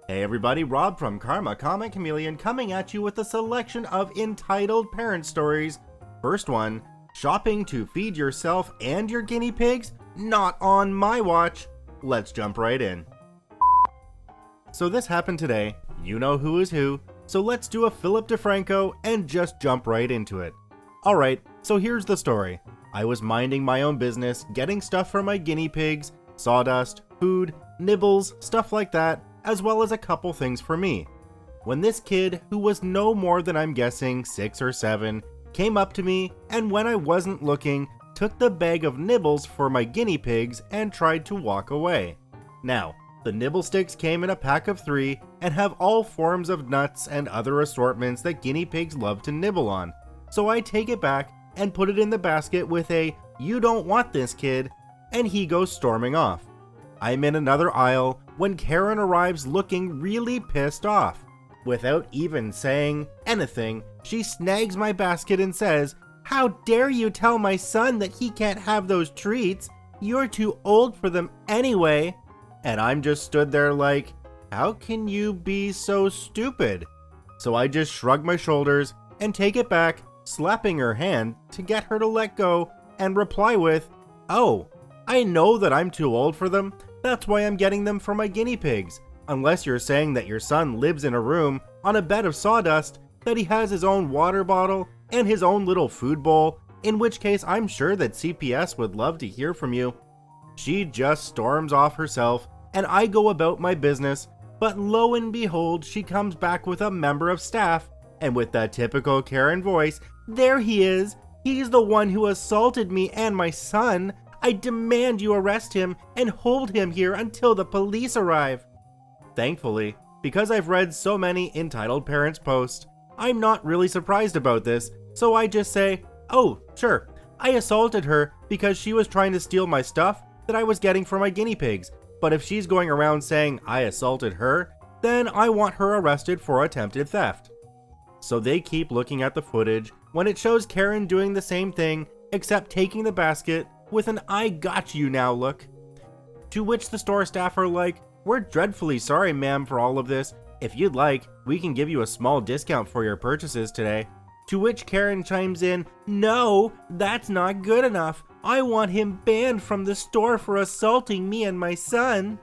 Hey everybody, Rob from Karma Comic Chameleon coming at you with a selection of entitled parent stories. First one, shopping to feed yourself and your guinea pigs? Not on my watch. Let's jump right in. So this happened today, you know who is who, so let's do a Philip DeFranco and just jump right into it. Alright, so here's the story. I was minding my own business, getting stuff for my guinea pigs, sawdust, food, nibbles, stuff like that, as well as a couple things for me. When this kid, who was no more than I'm guessing 6 or 7, came up to me and when I wasn't looking, took the bag of nibbles for my guinea pigs and tried to walk away. Now, the nibble sticks came in a pack of 3 and have all forms of nuts and other assortments that guinea pigs love to nibble on. So I take it back and put it in the basket with a "You don't want this, kid," and he goes storming off. I'm in another aisle when Karen arrives looking really pissed off. Without even saying anything, she snags my basket and says, "How dare you tell my son that he can't have those treats? You're too old for them anyway." And I'm just stood there like, how can you be so stupid? So I just shrug my shoulders and take it back, slapping her hand to get her to let go and reply with, "Oh, I know that I'm too old for them. That's why I'm getting them for my guinea pigs. Unless you're saying that your son lives in a room on a bed of sawdust, that he has his own water bottle and his own little food bowl, in which case I'm sure that CPS would love to hear from you." She just storms off herself and I go about my business, but lo and behold, she comes back with a member of staff and with that typical Karen voice, "There he is. He's the one who assaulted me and my son. I demand you arrest him and hold him here until the police arrive." Thankfully, because I've read so many entitled parents posts, I'm not really surprised about this, so I just say, "Oh, sure, I assaulted her because she was trying to steal my stuff that I was getting for my guinea pigs, but if she's going around saying I assaulted her, then I want her arrested for attempted theft." So they keep looking at the footage when it shows Karen doing the same thing, except taking the basket with an "I got you now" look. To which the store staff are like, "We're dreadfully sorry, ma'am, for all of this. If you'd like, we can give you a small discount for your purchases today." To which Karen chimes in, "No, that's not good enough. I want him banned from the store for assaulting me and my son."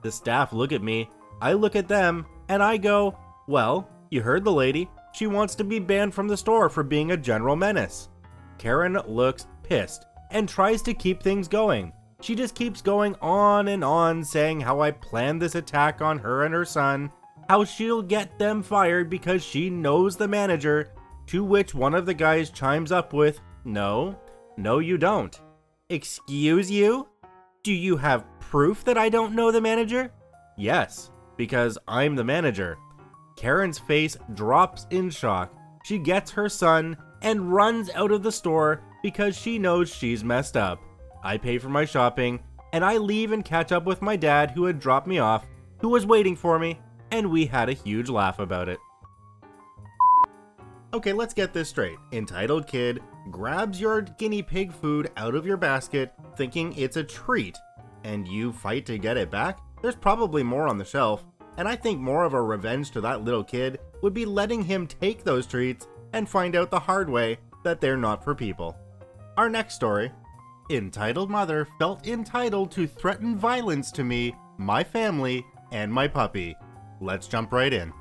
The staff look at me, I look at them, and I go, "Well, you heard the lady. She wants to be banned from the store for being a general menace." Karen looks pissed and tries to keep things going. She just keeps going on and on saying how I planned this attack on her and her son, how she'll get them fired because she knows the manager, to which one of the guys chimes up with, No, you don't." "Excuse you? Do you have proof that I don't know the manager?" "Yes, because I'm the manager." Karen's face drops in shock. She gets her son and runs out of the store because she knows she's messed up. I pay for my shopping, and I leave and catch up with my dad who had dropped me off, who was waiting for me, and we had a huge laugh about it. Okay, let's get this straight. Entitled kid grabs your guinea pig food out of your basket thinking it's a treat, and you fight to get it back? There's probably more on the shelf, and I think more of a revenge to that little kid would be letting him take those treats and find out the hard way that they're not for people. Our next story. Entitled mother felt entitled to threaten violence to me, my family, and my puppy. Let's jump right in.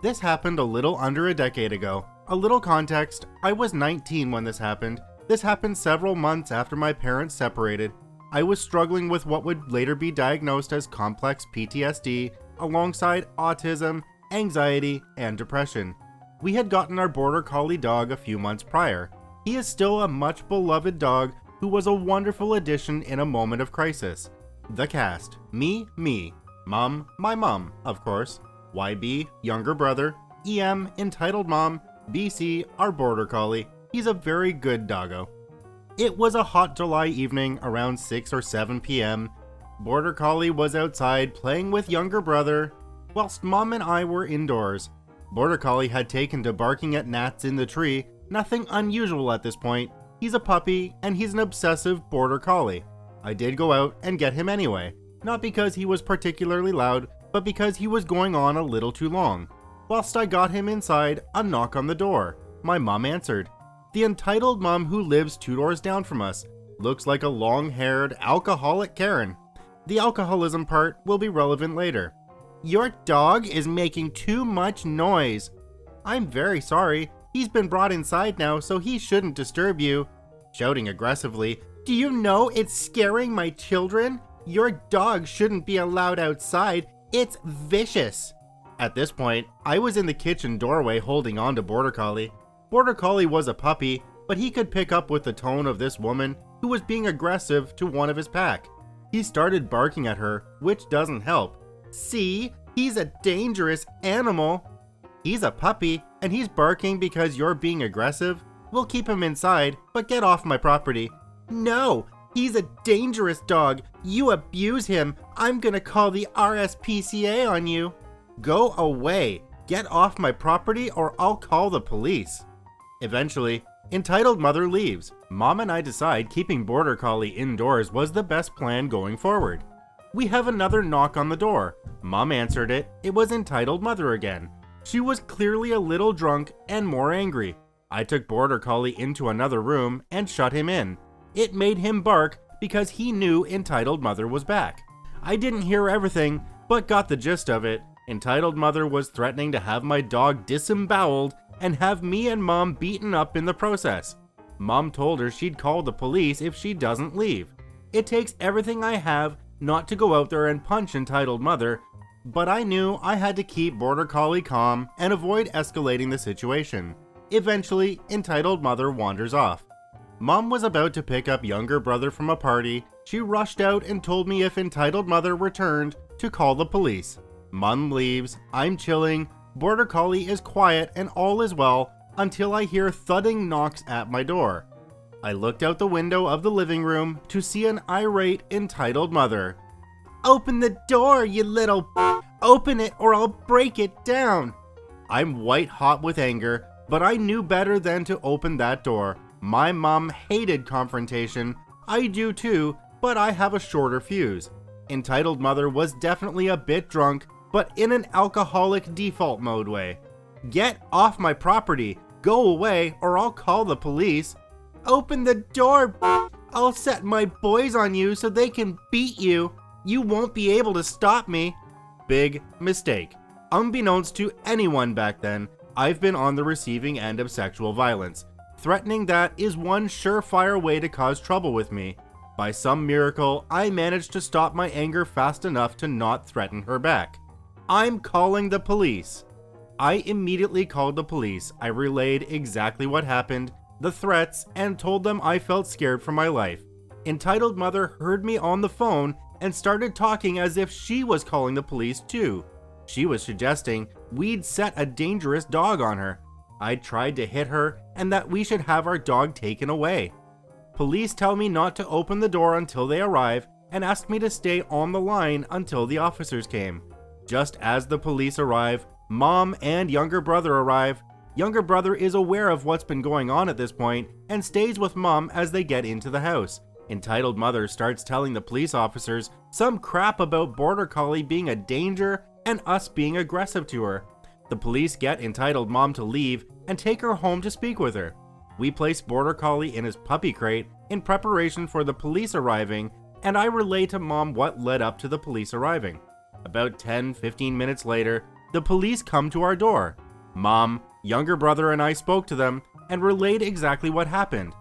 This happened a little under a decade ago. A little context, I was 19 when this happened. This happened several months after my parents separated. I was struggling with what would later be diagnosed as complex PTSD, alongside autism, anxiety, and depression. We had gotten our border collie dog a few months prior. He is still a much beloved dog who was a wonderful addition in a moment of crisis. The cast: me, mom, my mom, of course, YB, younger brother, EM, entitled mom, BC, our border collie. He's a very good doggo. It was a hot July evening around 6 or 7 p.m. Border collie was outside playing with younger brother, whilst mom and I were indoors. Border collie had taken to barking at gnats in the tree, nothing unusual at this point. He's a puppy, and he's an obsessive border collie. I did go out and get him anyway, not because he was particularly loud, but because he was going on a little too long. Whilst I got him inside, a knock on the door. My mom answered. The entitled mom who lives 2 doors down from us. Looks like a long-haired, alcoholic Karen. The alcoholism part will be relevant later. Your dog is making too much noise. I'm very sorry. He's been brought inside now, so he shouldn't disturb you. Shouting aggressively, do you know it's scaring my children? Your dog shouldn't be allowed outside. It's vicious. At this point, I was in the kitchen doorway holding on to Border Collie. Border Collie was a puppy, but he could pick up with the tone of this woman who was being aggressive to one of his pack. He started barking at her, which doesn't help. See, he's a dangerous animal. He's a puppy, and he's barking because you're being aggressive. We'll keep him inside, but get off my property. No, he's a dangerous dog. You abuse him. I'm gonna call the RSPCA on you. Go away. Get off my property or I'll call the police. Eventually, entitled mother leaves. Mom and I decide keeping Border Collie indoors was the best plan going forward. We have another knock on the door. Mom answered it. It was entitled mother again. She was clearly a little drunk and more angry. I took Border Collie into another room and shut him in. It made him bark because he knew entitled mother was back. I didn't hear everything, but got the gist of it. Entitled mother was threatening to have my dog disemboweled and have me and mom beaten up in the process. Mom told her she'd call the police if she doesn't leave. It takes everything I have not to go out there and punch entitled mother, but I knew I had to keep Border Collie calm and avoid escalating the situation. Eventually, entitled mother wanders off. Mom was about to pick up younger brother from a party. She rushed out and told me if entitled mother returned to call the police. Mom leaves, I'm chilling, Border Collie is quiet and all is well until I hear thudding knocks at my door. I looked out the window of the living room to see an irate entitled mother. Open the door, you little Open it or I'll break it down. I'm white hot with anger, but I knew better than to open that door. My mom hated confrontation. I do too, but I have a shorter fuse. Entitled mother was definitely a bit drunk, but in an alcoholic default mode way. Get off my property, go away, or I'll call the police. Open the door, I'll set my boys on you so they can beat you. You won't be able to stop me. Big mistake. Unbeknownst to anyone back then, I've been on the receiving end of sexual violence. Threatening that is one surefire way to cause trouble with me. By some miracle, I managed to stop my anger fast enough to not threaten her back. I'm calling the police. I immediately called the police. I relayed exactly what happened, the threats, and told them I felt scared for my life. Entitled mother heard me on the phone and started talking as if she was calling the police too. She was suggesting we'd set a dangerous dog on her. I tried to hit her and that we should have our dog taken away. Police tell me not to open the door until they arrive and ask me to stay on the line until the officers came. Just as the police arrive, mom and younger brother arrive. Younger brother is aware of what's been going on at this point and stays with mom as they get into the house. Entitled mother starts telling the police officers some crap about Border Collie being a danger and us being aggressive to her. The police get entitled mom to leave and take her home to speak with her. We place Border Collie in his puppy crate in preparation for the police arriving, and I relay to mom what led up to the police arriving. About 10-15 minutes later, the police come to our door. Mom, younger brother, and I spoke to them and relayed exactly what happened.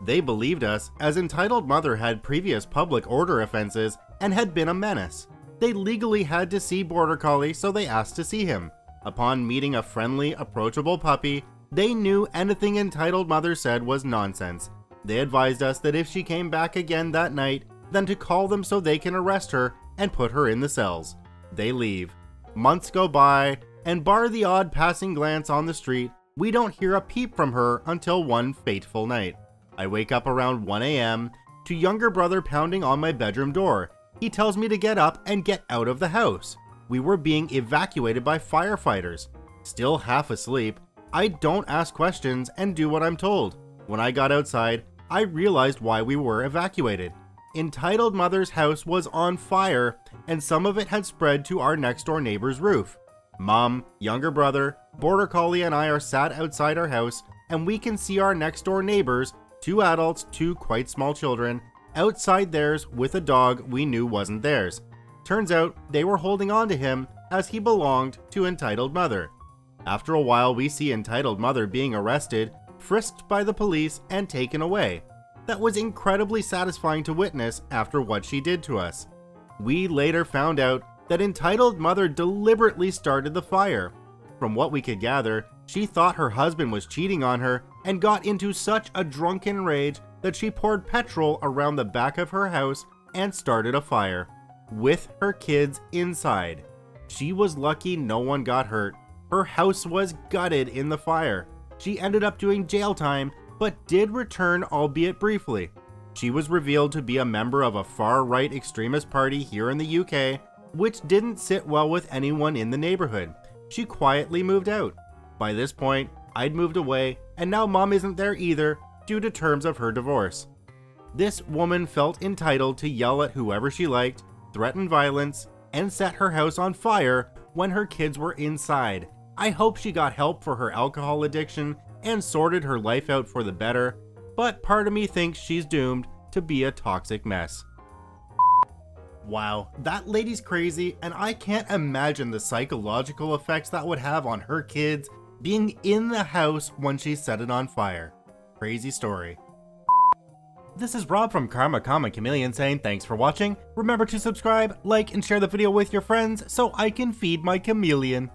They believed us as entitled mother had previous public order offenses and had been a menace. They legally had to see Border Collie, so they asked to see him. Upon meeting a friendly, approachable puppy, they knew anything entitled mother said was nonsense. They advised us that if she came back again that night, then to call them so they can arrest her and put her in the cells. They leave. Months go by, and bar the odd passing glance on the street, we don't hear a peep from her until one fateful night. I wake up around 1 a.m. to younger brother pounding on my bedroom door. He tells me to get up and get out of the house. We were being evacuated by firefighters. Still half asleep, I don't ask questions and do what I'm told. When I got outside, I realized why we were evacuated. Entitled Mother's house was on fire, and some of it had spread to our next door neighbor's roof. Mom, younger brother, border collie and I are sat outside our house, and we can see our next door neighbors, 2 adults, 2 quite small children, outside theirs with a dog we knew wasn't theirs. Turns out they were holding on to him as he belonged to Entitled Mother. After a while, we see Entitled Mother being arrested, frisked by the police, and taken away. That was incredibly satisfying to witness after what she did to us. We later found out that Entitled Mother deliberately started the fire. From what we could gather, she thought her husband was cheating on her and got into such a drunken rage that she poured petrol around the back of her house and started a fire, with her kids inside. She was lucky no one got hurt. Her house was gutted in the fire. She ended up doing jail time, but did return, albeit briefly. She was revealed to be a member of a far-right extremist party here in the UK, which didn't sit well with anyone in the neighborhood. She quietly moved out. By this point, I'd moved away, and now Mom isn't there either, due to terms of her divorce. This woman felt entitled to yell at whoever she liked, threaten violence, and set her house on fire when her kids were inside. I hope she got help for her alcohol addiction and sorted her life out for the better, but part of me thinks she's doomed to be a toxic mess. Wow, that lady's crazy, and I can't imagine the psychological effects that would have on her kids being in the house when she set it on fire. Crazy story. This is Rob from Karma Chameleon saying thanks for watching. Remember to subscribe, like, and share the video with your friends so I can feed my chameleon.